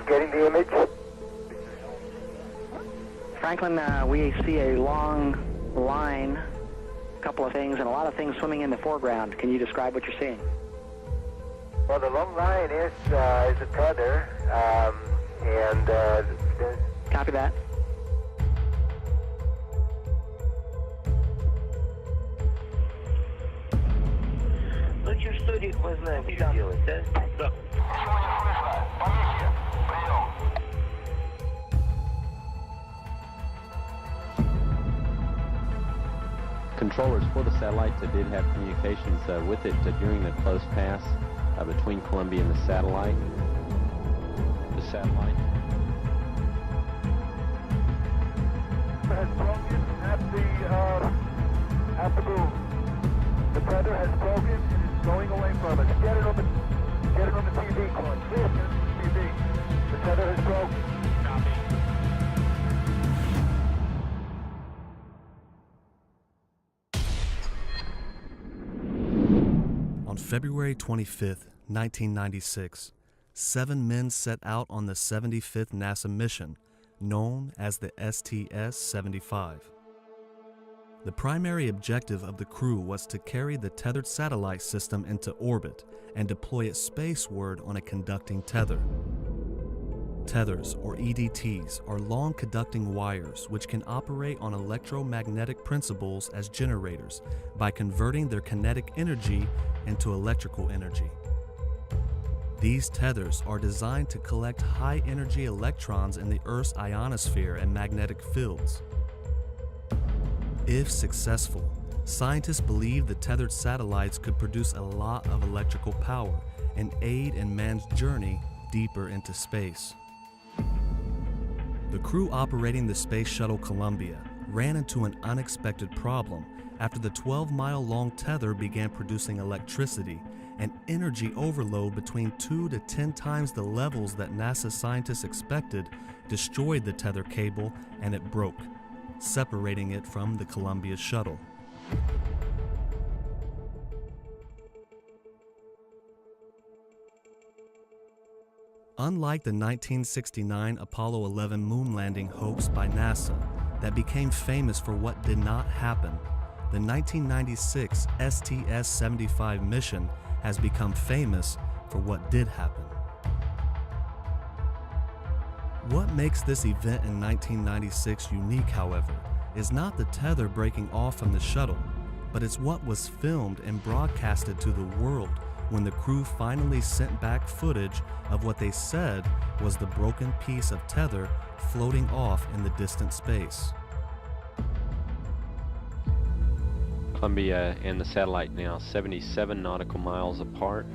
getting the image. Franklin, we see a long line, a couple of things, and a lot of things swimming in the foreground. Can you describe what you're seeing? Well, the long line is a tether, and Copy that. Очень историк мы знаем, что делать, да? Да. Controllers for the satellite did have communications with it during the close pass between Columbia and the satellite. Has broken at the boom. The tether has broken and is going away from us. Get it on the TV, Corn. Please get it on the TV. The tether has broken. Copy. On February 25th, 1996, 7 men set out on the 75th NASA mission, known as the STS-75. The primary objective of the crew was to carry the tethered satellite system into orbit and deploy it spaceward on a conducting tether. Tethers, or EDTs, are long conducting wires which can operate on electromagnetic principles as generators by converting their kinetic energy into electrical energy. These tethers are designed to collect high-energy electrons in the Earth's ionosphere and magnetic fields. If successful, scientists believe the tethered satellites could produce a lot of electrical power and aid in man's journey deeper into space. The crew operating the Space Shuttle Columbia ran into an unexpected problem after the 12-mile-long tether began producing electricity. An energy overload between 2 to 10 times the levels that NASA scientists expected destroyed the tether cable, and it broke, separating it from the Columbia shuttle. Unlike the 1969 Apollo 11 moon landing hoax by NASA that became famous for what did not happen, the 1996 STS-75 mission has become famous for what did happen. What makes this event in 1996 unique, however, is not the tether breaking off from the shuttle, but it's what was filmed and broadcasted to the world when the crew finally sent back footage of what they said was the broken piece of tether floating off in the distant space. Columbia and the satellite now 77 nautical miles apart.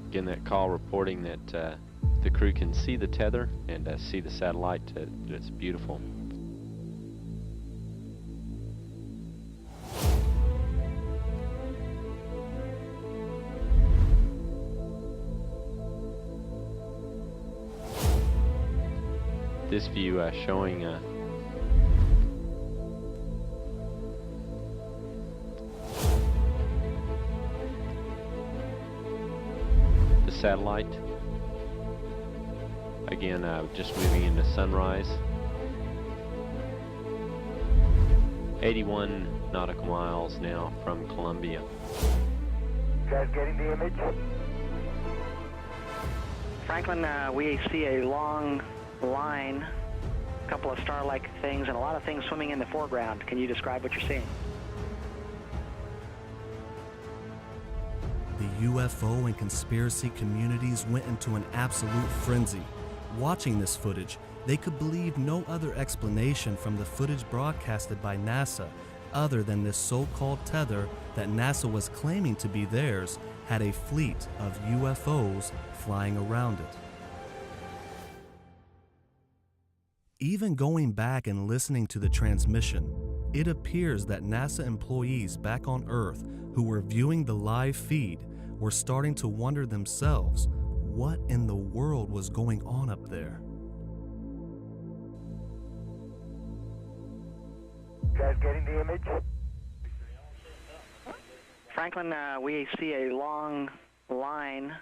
Again, that call reporting that the crew can see the tether and see the satellite. It's beautiful. This view showing the satellite. Again, just moving into sunrise. 81 nautical miles now from Columbia. Guys getting the image? Franklin, we see a long line, a couple of star-like things, and a lot of things swimming in the foreground. Can you describe what you're seeing? The UFO and conspiracy communities went into an absolute frenzy. Watching this footage, they could believe no other explanation from the footage broadcasted by NASA other than this so-called tether that NASA was claiming to be theirs had a fleet of UFOs flying around it. Even going back and listening to the transmission, it appears that NASA employees back on Earth who were viewing the live feed were starting to wonder themselves what in the world was going on up there. Guys getting the image? Franklin, we see a long line,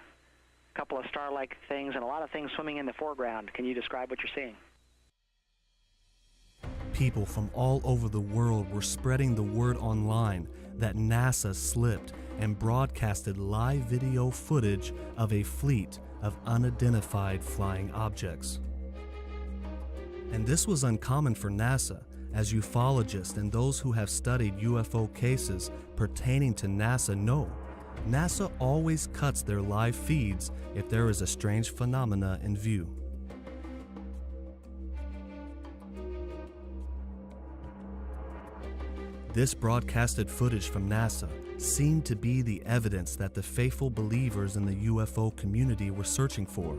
a couple of star-like things, and a lot of things swimming in the foreground. Can you describe what you're seeing? People from all over the world were spreading the word online that NASA slipped and broadcasted live video footage of a fleet of unidentified flying objects. And this was uncommon for NASA, as ufologists and those who have studied UFO cases pertaining to NASA know. NASA always cuts their live feeds if there is a strange phenomena in view. This broadcasted footage from NASA seemed to be the evidence that the faithful believers in the UFO community were searching for.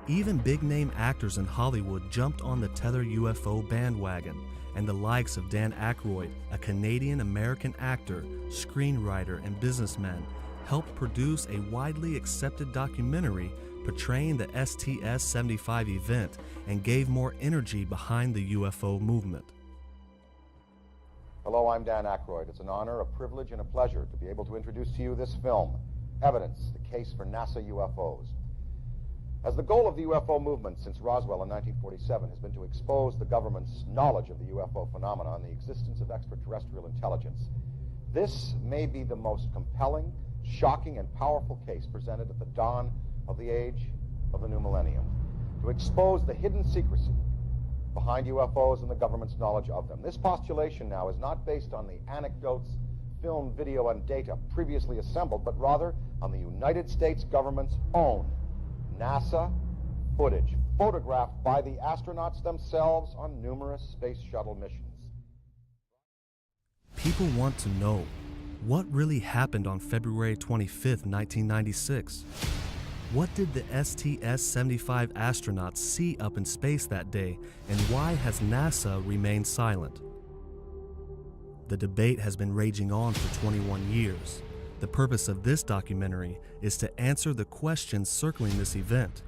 Even big-name actors in Hollywood jumped on the Tether UFO bandwagon, and the likes of Dan Aykroyd, a Canadian-American actor, screenwriter, and businessman, helped produce a widely accepted documentary portraying the STS-75 event and gave more energy behind the UFO movement. Hello, I'm Dan Aykroyd. It's an honor, a privilege, and a pleasure to be able to introduce to you this film, Evidence, the Case for NASA UFOs. As the goal of the UFO movement since Roswell in 1947 has been to expose the government's knowledge of the UFO phenomenon and the existence of extraterrestrial intelligence, this may be the most compelling, shocking, and powerful case presented at the dawn of the age of the new millennium, to expose the hidden secrecy behind UFOs and the government's knowledge of them. This postulation now is not based on the anecdotes, film, video, and data previously assembled, but rather on the United States government's own NASA footage, photographed by the astronauts themselves on numerous space shuttle missions. People want to know what really happened on February 25th, 1996. What did the STS-75 astronauts see up in space that day, and why has NASA remained silent? The debate has been raging on for 21 years. The purpose of this documentary is to answer the questions circling this event.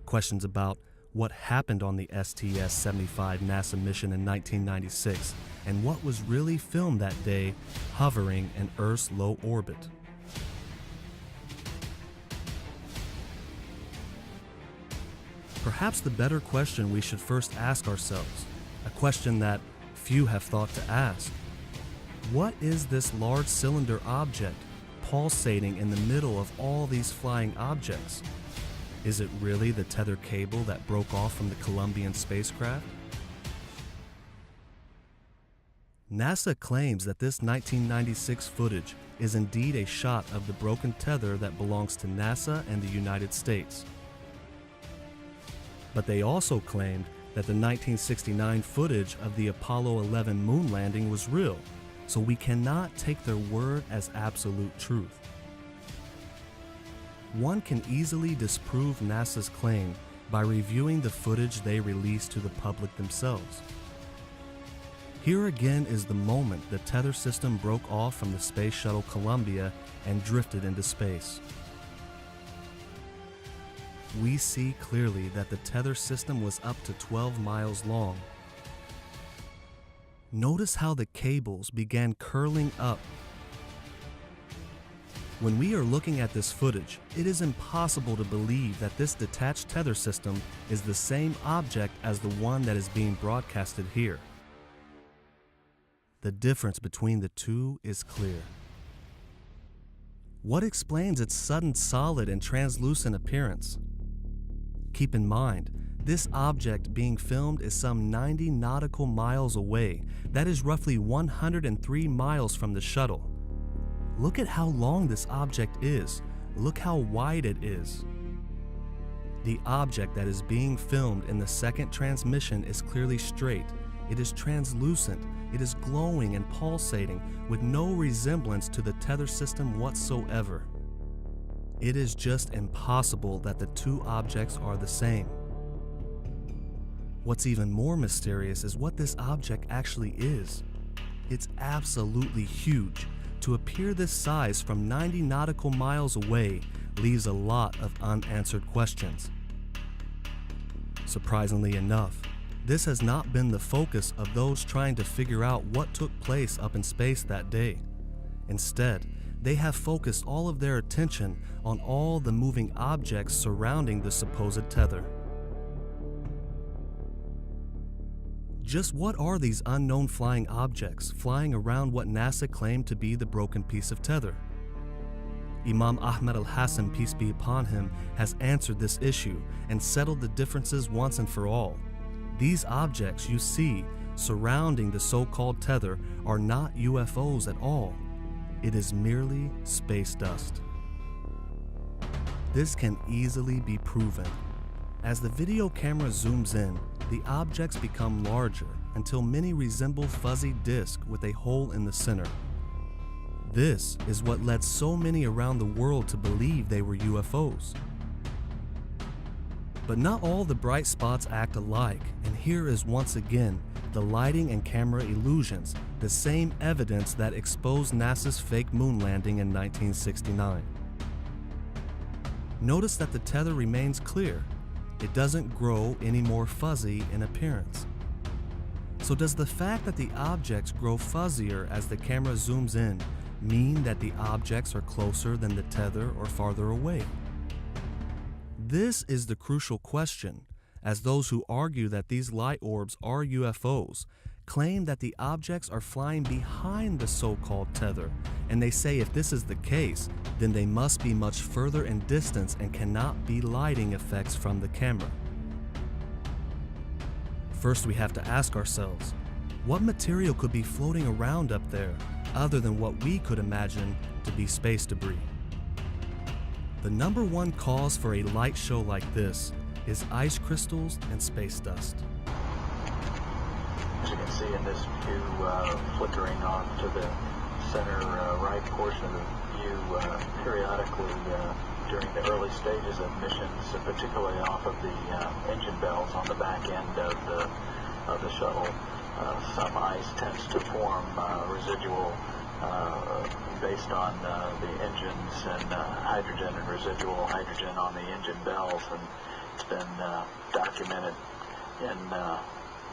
Questions about what happened on the STS-75 NASA mission in 1996 and what was really filmed that day hovering in Earth's low orbit. Perhaps the better question we should first ask ourselves, a question that few have thought to ask. What is this large cylinder object pulsating in the middle of all these flying objects? Is it really the tether cable that broke off from the Columbian spacecraft? NASA claims that this 1996 footage is indeed a shot of the broken tether that belongs to NASA and the United States. But they also claimed that the 1969 footage of the Apollo 11 moon landing was real, so we cannot take their word as absolute truth. One can easily disprove NASA's claim by reviewing the footage they released to the public themselves. Here again is the moment the tether system broke off from the Space Shuttle Columbia and drifted into space. We see clearly that the tether system was up to 12 miles long. Notice how the cables began curling up. When we are looking at this footage, it is impossible to believe that this detached tether system is the same object as the one that is being broadcasted here. The difference between the two is clear. What explains its sudden solid and translucent appearance? Keep in mind, this object being filmed is some 90 nautical miles away. That is roughly 103 miles from the shuttle. Look at how long this object is. Look how wide it is. The object that is being filmed in the second transmission is clearly straight. It is translucent. It is glowing and pulsating with no resemblance to the tether system whatsoever. It is just impossible that the two objects are the same. What's even more mysterious is what this object actually is. It's absolutely huge. To appear this size from 90 nautical miles away leaves a lot of unanswered questions. Surprisingly enough, this has not been the focus of those trying to figure out what took place up in space that day. Instead, they have focused all of their attention on all the moving objects surrounding the supposed tether. Just what are these unknown flying objects flying around what NASA claimed to be the broken piece of tether? Imam Ahmed al-Hassan, peace be upon him, has answered this issue and settled the differences once and for all. These objects you see surrounding the so-called tether are not UFOs at all. It is merely space dust. This can easily be proven. As the video camera zooms in, the objects become larger until many resemble fuzzy discs with a hole in the center. This is what led so many around the world to believe they were UFOs. But not all the bright spots act alike, and here is once again the lighting and camera illusions, the same evidence that exposed NASA's fake moon landing in 1969. Notice that the tether remains clear. It doesn't grow any more fuzzy in appearance. So does the fact that the objects grow fuzzier as the camera zooms in mean that the objects are closer than the tether or farther away? This is the crucial question, as those who argue that these light orbs are UFOs claim that the objects are flying behind the so-called tether, and they say if this is the case, then they must be much further in distance and cannot be lighting effects from the camera. First, we have to ask ourselves, what material could be floating around up there other than what we could imagine to be space debris? The number one cause for a light show like this is ice crystals and space dust. As you can see in this view, flickering off to the center right portion of the view periodically during the early stages of missions, particularly off of the engine bells on the back end of the shuttle. Some ice tends to form residual based on the engines and hydrogen and residual hydrogen on the engine bells, and it's been documented in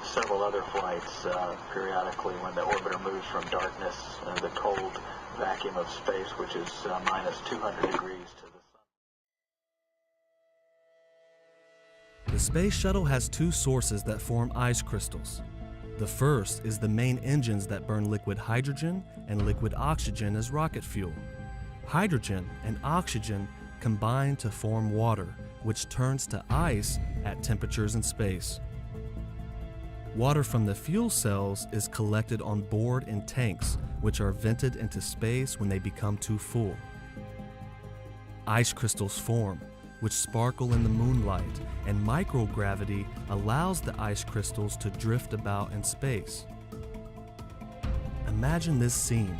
several other flights periodically when the orbiter moves from darkness, the cold vacuum of space, which is minus 200 degrees to the sun. The space shuttle has two sources that form ice crystals. The first is the main engines that burn liquid hydrogen and liquid oxygen as rocket fuel. Hydrogen and oxygen combine to form water, which turns to ice at temperatures in space. Water from the fuel cells is collected on board in tanks, which are vented into space when they become too full. Ice crystals form, which sparkle in the moonlight, and microgravity allows the ice crystals to drift about in space. Imagine this scene,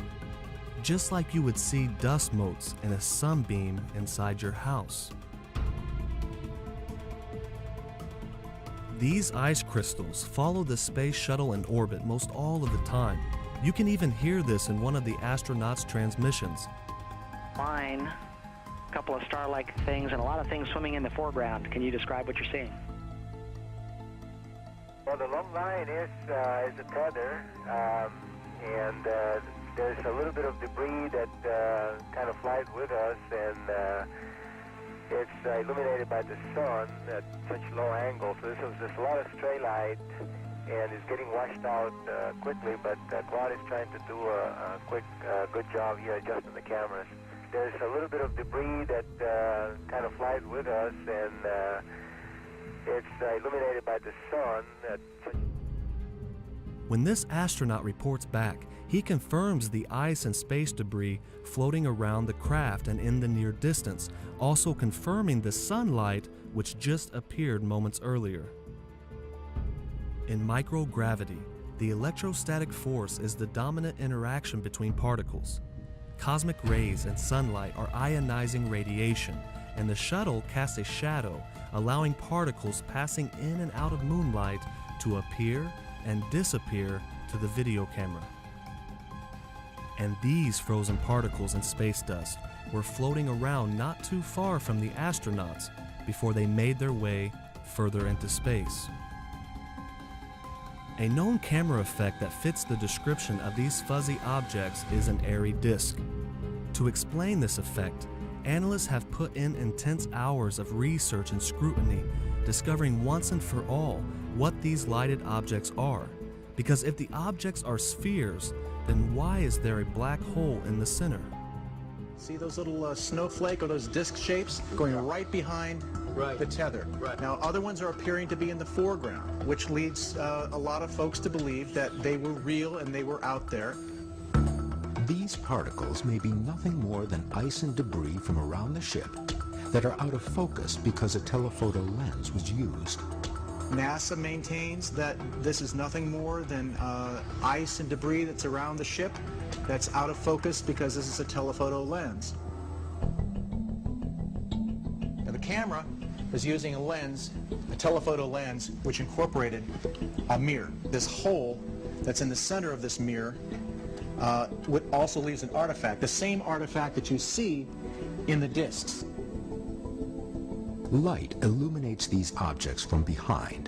just like you would see dust motes in a sunbeam inside your house. These ice crystals follow the space shuttle in orbit most all of the time. You can even hear this in one of the astronauts' transmissions. Line, a couple of star-like things, and a lot of things swimming in the foreground. Can you describe what you're seeing? Well, the long line is a tether, and there's a little bit of debris that kind of flies with us, and it's illuminated by the sun at such low angle, so there's a lot of stray light, and it's getting washed out quickly, but Quad is trying to do a quick, good job here adjusting the cameras. There's a little bit of debris that kind of flies with us, and it's illuminated by the sun at such... When this astronaut reports back, he confirms the ice and space debris floating around the craft and in the near distance, also confirming the sunlight which just appeared moments earlier. In microgravity, the electrostatic force is the dominant interaction between particles. Cosmic rays and sunlight are ionizing radiation, and the shuttle casts a shadow, allowing particles passing in and out of moonlight to appear and disappear to the video camera. And these frozen particles and space dust were floating around not too far from the astronauts before they made their way further into space. A known camera effect that fits the description of these fuzzy objects is an airy disk. To explain this effect, analysts have put in intense hours of research and scrutiny, discovering once and for all what these lighted objects are. Because if the objects are spheres, then why is there a black hole in the center? See those little snowflake or those disc shapes going right behind the tether. Now other ones are appearing to be in the foreground, which leads a lot of folks to believe that they were real and they were out there. These particles may be nothing more than ice and debris from around the ship that are out of focus because a telephoto lens was used. NASA maintains that this is nothing more than ice and debris that's around the ship that's out of focus because this is a telephoto lens. Now the camera is using a lens, a telephoto lens, which incorporated a mirror. This hole that's in the center of this mirror also leaves an artifact, the same artifact that you see in the discs. Light illuminates these objects from behind,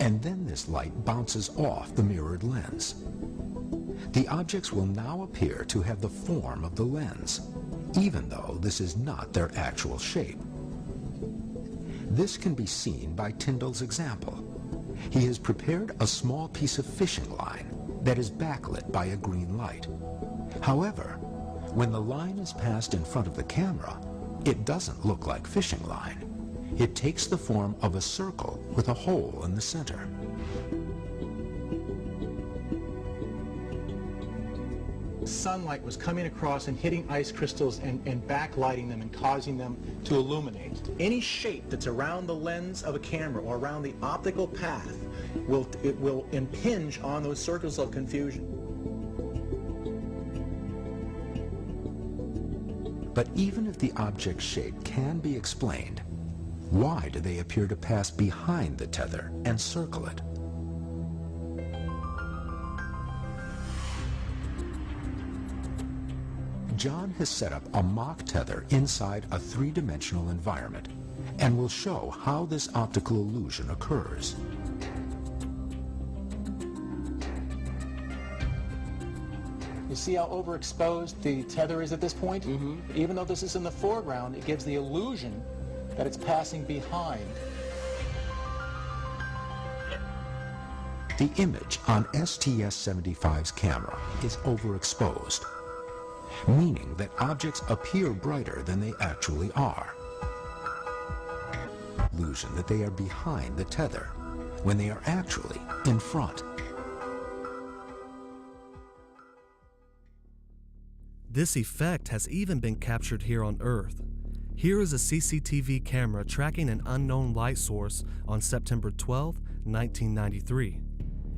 and then this light bounces off the mirrored lens. The objects will now appear to have the form of the lens, even though this is not their actual shape. This can be seen by Tyndall's example. He has prepared a small piece of fishing line that is backlit by a green light. However, when the line is passed in front of the camera, it doesn't look like fishing line. It takes the form of a circle with a hole in the center. Sunlight was coming across and hitting ice crystals and backlighting them and causing them to illuminate. Any shape that's around the lens of a camera or around the optical path will impinge on those circles of confusion. But even if the object's shape can be explained, why do they appear to pass behind the tether and circle it? John has set up a mock tether inside a three-dimensional environment and will show how this optical illusion occurs. You see how overexposed the tether is at this point? Even though this is in the foreground, it gives the illusion that it's passing behind. The image on STS-75's camera is overexposed, meaning that objects appear brighter than they actually are. Illusion that they are behind the tether when they are actually in front. This effect has even been captured here on Earth. Here is a CCTV camera tracking an unknown light source on September 12, 1993.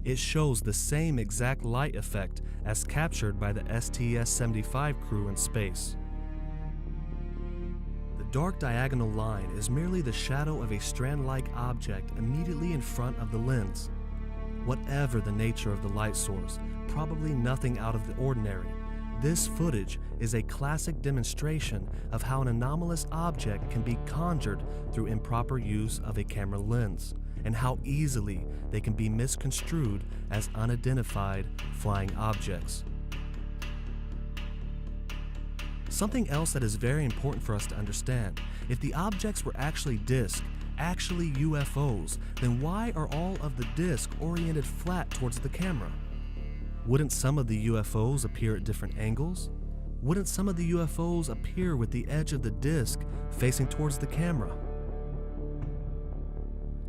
It shows the same exact light effect as captured by the STS-75 crew in space. The dark diagonal line is merely the shadow of a strand-like object immediately in front of the lens. Whatever the nature of the light source, probably nothing out of the ordinary. This footage is a classic demonstration of how an anomalous object can be conjured through improper use of a camera lens, and how easily they can be misconstrued as unidentified flying objects. Something else that is very important for us to understand: if the objects were actually discs, actually UFOs, then why are all of the discs oriented flat towards the camera? Wouldn't some of the UFOs appear at different angles? Wouldn't some of the UFOs appear with the edge of the disc facing towards the camera?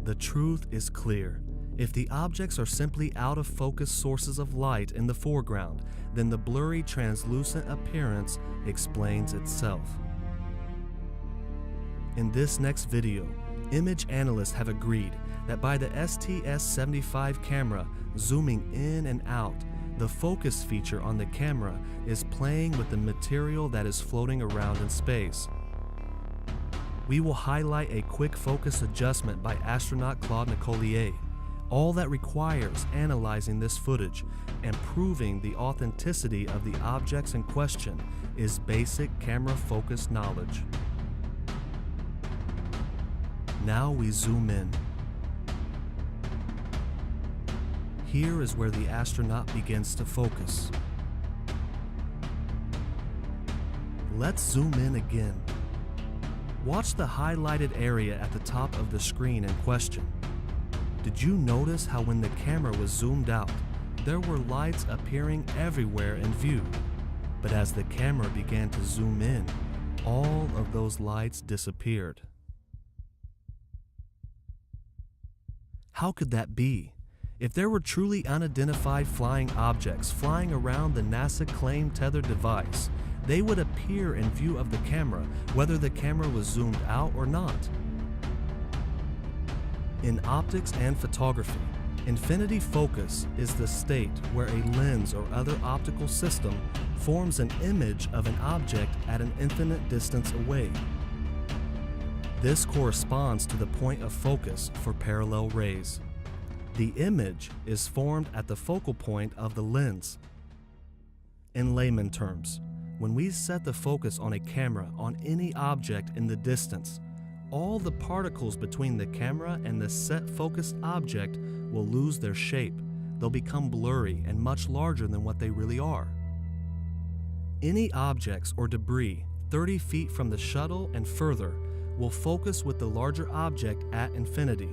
The truth is clear. If the objects are simply out-of-focus sources of light in the foreground, then the blurry, translucent appearance explains itself. In this next video, image analysts have agreed that by the STS-75 camera zooming in and out, the focus feature on the camera is playing with the material that is floating around in space. We will highlight a quick focus adjustment by astronaut Claude Nicollier. All that requires analyzing this footage and proving the authenticity of the objects in question is basic camera focus knowledge. Now we zoom in. Here is where the astronaut begins to focus. Let's zoom in again. Watch the highlighted area at the top of the screen in question. Did you notice how when the camera was zoomed out, there were lights appearing everywhere in view? But as the camera began to zoom in, all of those lights disappeared. How could that be? If there were truly unidentified flying objects flying around the NASA-claimed tethered device, they would appear in view of the camera, whether the camera was zoomed out or not. In optics and photography, infinity focus is the state where a lens or other optical system forms an image of an object at an infinite distance away. This corresponds to the point of focus for parallel rays. The image is formed at the focal point of the lens. In layman terms, when we set the focus on a camera on any object in the distance, all the particles between the camera and the set focused object will lose their shape. They'll become blurry and much larger than what they really are. Any objects or debris 30 feet from the shuttle and further will focus with the larger object at infinity.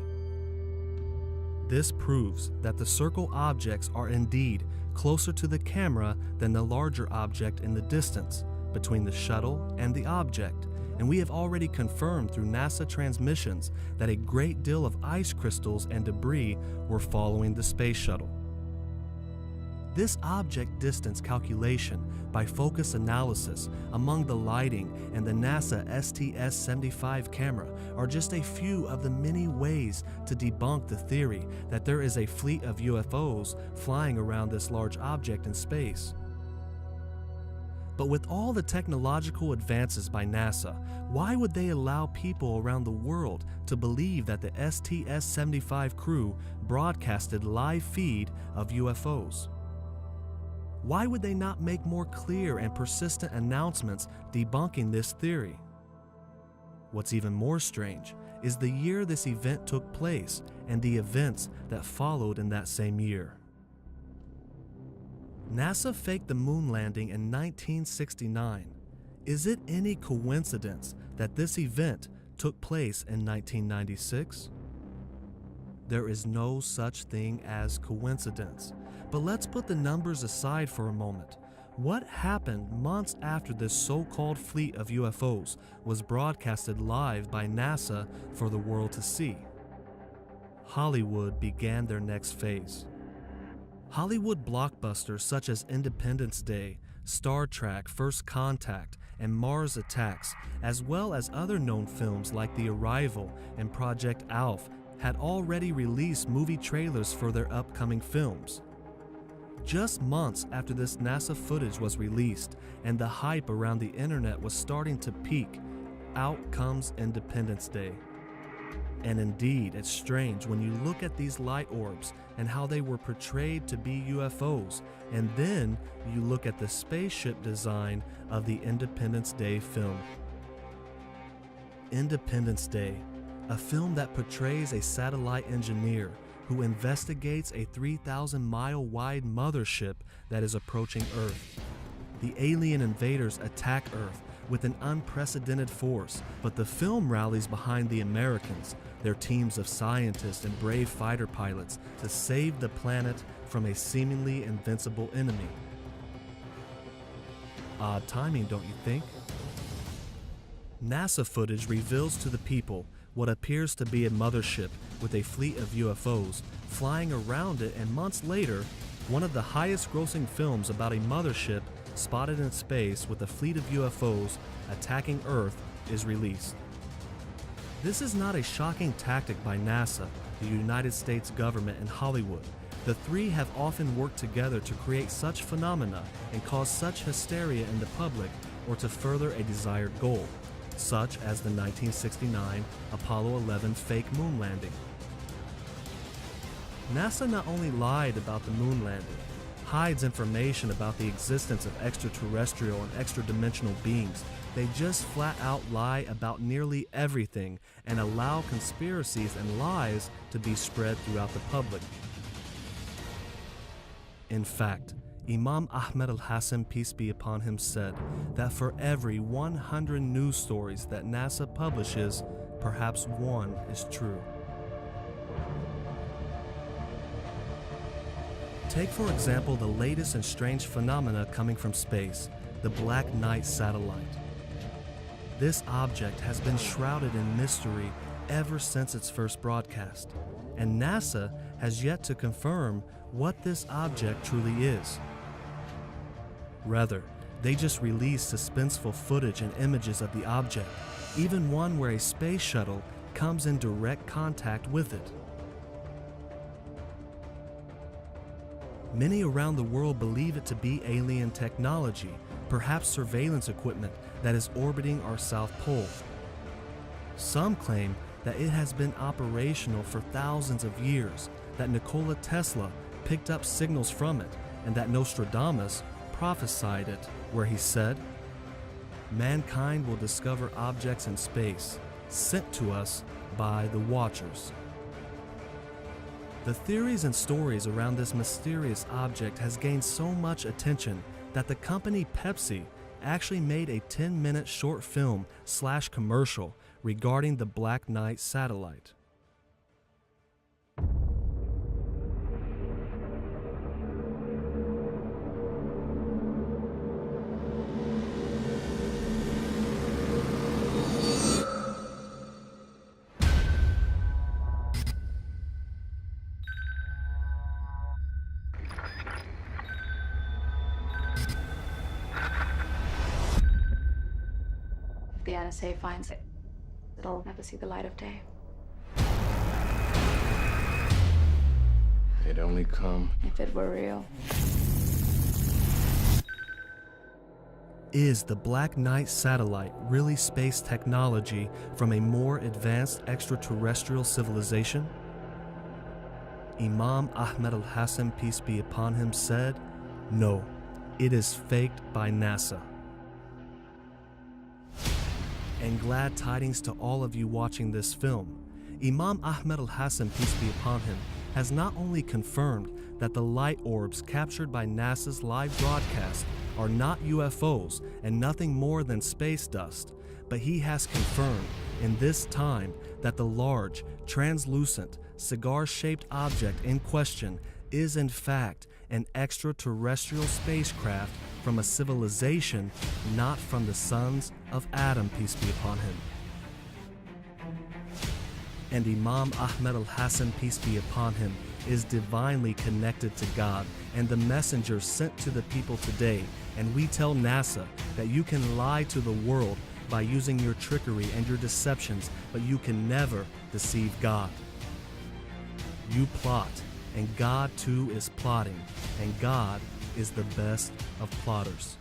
This proves that the circle objects are indeed closer to the camera than the larger object in the distance between the shuttle and the object, and we have already confirmed through NASA transmissions that a great deal of ice crystals and debris were following the space shuttle. This object distance calculation by focus analysis among the lighting and the NASA STS-75 camera are just a few of the many ways to debunk the theory that there is a fleet of UFOs flying around this large object in space. But with all the technological advances by NASA, why would they allow people around the world to believe that the STS-75 crew broadcasted live feed of UFOs? Why would they not make more clear and persistent announcements debunking this theory? What's even more strange is the year this event took place and the events that followed in that same year. NASA faked the moon landing in 1969. Is it any coincidence that this event took place in 1996? There is no such thing as coincidence. But let's put the numbers aside for a moment. What happened months after this so-called fleet of UFOs was broadcasted live by NASA for the world to see? Hollywood began their next phase. Hollywood blockbusters such as Independence Day, Star Trek, First Contact, and Mars Attacks, as well as other known films like The Arrival and Project Alf, had already released movie trailers for their upcoming films. Just months after this NASA footage was released and the hype around the internet was starting to peak, out comes Independence Day. And indeed, it's strange when you look at these light orbs and how they were portrayed to be UFOs, and then you look at the spaceship design of the Independence Day film. Independence Day, a film that portrays a satellite engineer who investigates a 3,000-mile-wide mothership that is approaching Earth. The alien invaders attack Earth with an unprecedented force, but the film rallies behind the Americans, their teams of scientists and brave fighter pilots, to save the planet from a seemingly invincible enemy. Odd timing, don't you think? NASA footage reveals to the people what appears to be a mothership with a fleet of UFOs flying around it, and months later, one of the highest grossing films about a mothership spotted in space with a fleet of UFOs attacking Earth is released. This is not a shocking tactic by NASA, the United States government, and Hollywood. The three have often worked together to create such phenomena and cause such hysteria in the public or to further a desired goal, such as the 1969 Apollo 11 fake moon landing. NASA not only lied about the moon landing, hides information about the existence of extraterrestrial and extra-dimensional beings, they just flat out lie about nearly everything and allow conspiracies and lies to be spread throughout the public. In fact, Imam Ahmed al-Hassan, peace be upon him, said that for every 100 news stories that NASA publishes, perhaps one is true. Take, for example, the latest and strange phenomena coming from space, the Black Knight satellite. This object has been shrouded in mystery ever since its first broadcast, and NASA has yet to confirm what this object truly is. Rather, they just release suspenseful footage and images of the object, even one where a space shuttle comes in direct contact with it. Many around the world believe it to be alien technology, perhaps surveillance equipment that is orbiting our South Pole. Some claim that it has been operational for thousands of years, that Nikola Tesla picked up signals from it, and that Nostradamus prophesied it, where he said, "Mankind will discover objects in space, sent to us by the Watchers." The theories and stories around this mysterious object has gained so much attention that the company Pepsi actually made a 10-minute short film / commercial regarding the Black Knight satellite. If the NSA finds it, it'll never see the light of day. It'd only come If it were real. Is the Black Knight satellite really space technology from a more advanced extraterrestrial civilization? Imam Ahmed al-Hassan, peace be upon him, said, "No, it is faked by NASA." And glad tidings to all of you watching this film. Imam Ahmed al-Hassan, peace be upon him, has not only confirmed that the light orbs captured by NASA's live broadcast are not UFOs and nothing more than space dust, but he has confirmed in this time that the large, translucent, cigar-shaped object in question is in fact an extraterrestrial spacecraft from a civilization not from the sons of Adam, peace be upon him. And Imam Ahmed al-Hassan, peace be upon him, is divinely connected to God and the messenger sent to the people today. And we tell NASA that you can lie to the world by using your trickery and your deceptions, but you can never deceive God. You plot, and God too is plotting, and God is the best of plotters.